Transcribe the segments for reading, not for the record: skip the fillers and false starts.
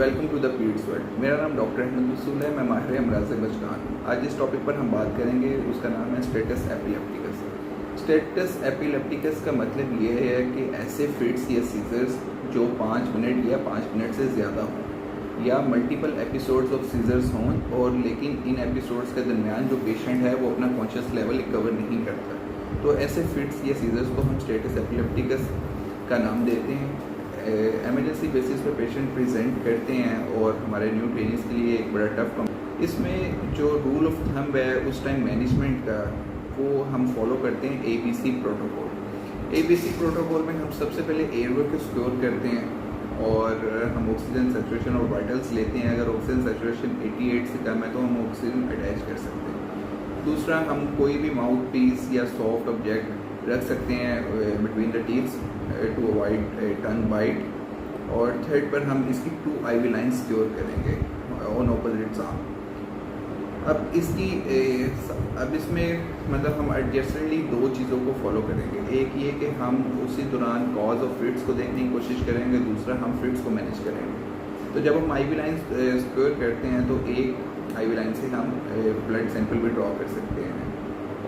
Welcome to the peds world. मेरा नाम doctor Ahmad रसूल है। मैं माहिर अमराज़ बचकान हूँ। आज जिस टॉपिक पर हम बात करेंगे उसका नाम है स्टेटस एपिलेप्टिकस। स्टेटस एपिलेप्टिकस का मतलब ये है कि ऐसे फिट्स या सीजर्स जो 5 मिनट या 5 मिनट से ज़्यादा हों या मल्टीपल एपिसोड्स ऑफ सीजर्स हों, और लेकिन इन एपिसोड्स के दरमियान जो पेशेंट है वो अपना कॉन्शियस लेवल रिकवर नहीं करता, तो ऐसे फिट्स या सीजर्स को हम स्टेटस एपिलेप्टिकस का नाम देते हैं। एमरजेंसी बेसिस पे पेशेंट प्रेजेंट करते हैं और हमारे न्यू ट्रेनिंग्स के लिए एक बड़ा टफ काम। इसमें जो रूल ऑफ थंब है उस टाइम मैनेजमेंट का, वो हम फॉलो करते हैं ABC प्रोटोकॉल। ABC प्रोटोकॉल में हम सबसे पहले एयरवे को सिक्योर करते हैं और हम ऑक्सीजन सेचुरेशन और वाइटल्स लेते हैं। अगर ऑक्सीजन सेचुरेशन 88 से कम है तो हम ऑक्सीजन अटैच कर सकते हैं। दूसरा, हम कोई भी माउथ पीस या सॉफ्ट ऑब्जेक्ट रख सकते हैं between the teeths to avoid tongue bite. और थर्ड पर हम इसकी 2 IV लाइन्स सिक्योर करेंगे ऑन ऑपोजिट आर्म। अब इसमें मतलब हम एडजस्टली 2 चीज़ों को फॉलो करेंगे। एक ये कि हम उसी दौरान कॉज ऑफ फिट्स को देखने की कोशिश करेंगे, दूसरा हम फिट्स को मैनेज करेंगे। तो जब हम IV लाइन्स सिक्योर करते हैं तो एक IV लाइन से हम ब्लड सैंपल भी ड्रॉ कर सकते हैं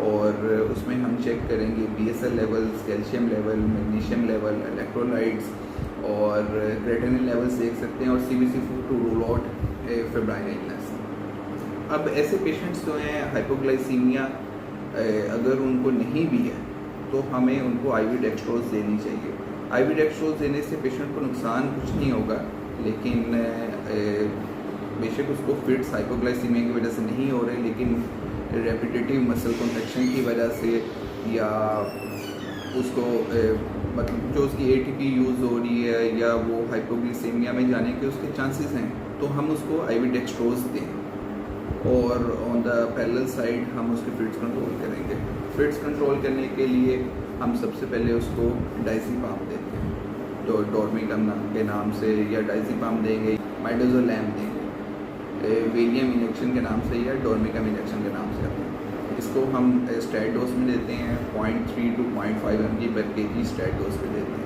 और उसमें हम चेक करेंगे BSL levels, calcium level, magnesium level, electrolytes और क्रेटिनिन लेवल्स देख सकते हैं और CBC to rule out febrile illness. अब ऐसे पेशेंट्स जो हैं हाइपोग्लाइसीमिया अगर उनको नहीं भी है तो हमें उनको IV डेक्सट्रोज देनी चाहिए। IV डेक्सट्रोज देने से पेशेंट को नुकसान कुछ नहीं होगा, लेकिन बेशक उसको फिट्स हाइपोग्लाइसीमिया की वजह से नहीं हो रहे, लेकिन रेपिटेटिव मसल कॉन्ट्रैक्शन की वजह से या उसको मतलब जो उसकी ATP यूज़ हो रही है या वो हाइपोग्लिसेमिया में जाने के उसके चांसेस हैं, तो हम उसको IV डेक्सट्रोज दें और ऑन द पैरेलल साइड हम उसके फिट्स कंट्रोल करेंगे। फिट्स कंट्रोल करने के लिए हम सबसे पहले उसको डाइज़ीपाम देते हैं, तो डोर्मिकम के नाम से या डाइज़ीपाम देंगे, माइडोजोलैम देंगे, वेलियम इंजेक्शन के नाम से या डोर्मिकम इंजेक्शन के नाम से। इसको हम स्टैट डोज में देते हैं 0.3 to 0.5 mg पर kg स्टैट डोज पे देते हैं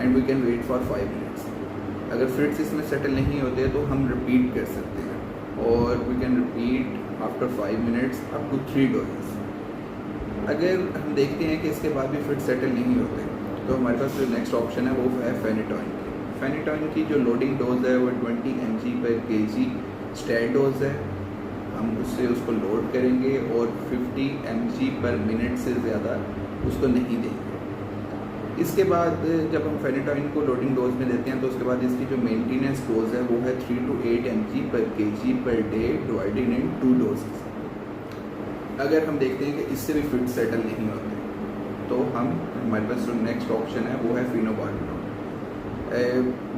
and we can wait for 5 minutes. अगर फिट्स इसमें सेटल नहीं होते तो हम रिपीट कर सकते हैं और we can repeat after 5 minutes up to 3 doses. अगर हम देखते हैं कि इसके बाद भी फिट सेटल नहीं होते तो हमारे पास जो नेक्स्ट ऑप्शन है वो है फेनिटॉइन की। फेनिटॉइन की जो लोडिंग डोज है वो 20 mg पर kg स्टैट डोज है। हम उससे उसको लोड करेंगे और 50 mg पर मिनट से ज़्यादा उसको नहीं देंगे। इसके बाद जब हम फेनिटॉइन को लोडिंग डोज में देते हैं तो उसके बाद इसकी जो मेंटेनेंस डोज है वो है 3 to 8 mg पर kg per day divided in 2 doses. अगर हम देखते हैं कि इससे भी फिट सेटल नहीं होते तो हमारे पास जो नेक्स्ट ऑप्शन है वो है phenobarbitone.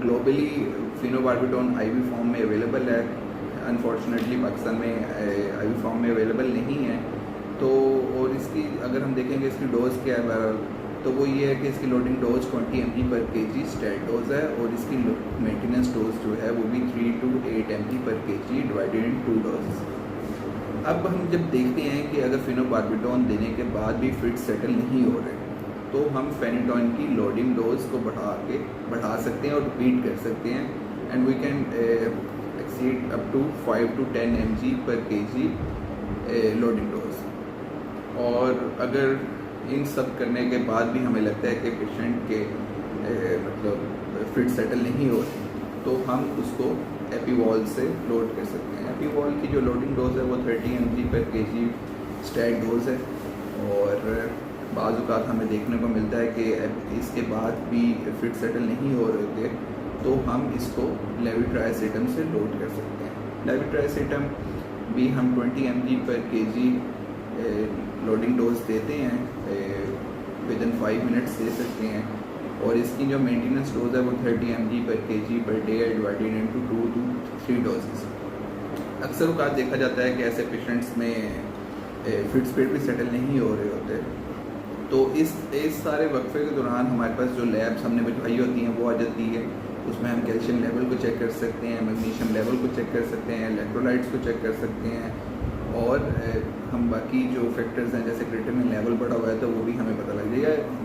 Globally phenobarbitone IV form में अवेलेबल है। अनफॉर्चुनेटली पाकिस्तान में IV फॉर्म में अवेलेबल नहीं है। तो और इसकी अगर हम देखेंगे इसकी डोज क्या है तो वो ये है कि इसकी लोडिंग डोज 20 mg पर kg स्टैट डोज है और इसकी मेंटेनेंस डोज जो है वो भी 3 to 8 mg पर kg डिवाइडेड इन 2 डोजेस। अब हम जब देखते हैं कि अगर फिनोबार्बिटोन देने के बाद भी फिट सेटल नहीं हो रहे तो हम फेनिटॉइन की लोडिंग डोज को बढ़ा सकते हैं और रिपीट कर सकते हैं and we can exceed up to 5 to 10 mg पर kg लोडिंग डोज। और अगर इन सब करने के बाद भी हमें लगता है कि पेशेंट के मतलब फिट सेटल नहीं हो रही तो हम उसको एपीवॉल से लोड कर सकते हैं। एपीवॉल की जो लोडिंग डोज है वो 30 mg पर kg स्टैट डोज है और बाज़ औक़ात हमें देखने को मिलता है कि इसके बाद भी फिट सेटल नहीं हो रहे थे तो हम इसको लेविट्राइसेटम से लोड कर सकते हैं। लेविट्राइसेटम भी हम 20 mg पर kg लोडिंग डोज देते हैं, विद इन 5 मिनट्स दे सकते हैं और इसकी जो मेंटेनेंस डोज है वो 30 mg पर kg per day divided into 2 to 3 doses. अक्सर औक़ात देखा जाता है कि ऐसे पेशेंट्स में फिट स्पीड भी सेटल नहीं हो रहे होते, तो इस सारे वक्फे के दौरान हमारे पास जो लैब्स हमने बिठवाई होती हैं वो आ जाती है। उसमें हम कैल्शियम लेवल को चेक कर सकते हैं, मैग्नीशियम लेवल को चेक कर सकते हैं, इलेक्ट्रोलाइट्स को चेक कर सकते हैं और हम बाकी जो फैक्टर्स हैं जैसे क्रेटिनिन लेवल बढ़ा हुआ है तो वो भी हमें पता लग जाएगा।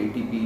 ATP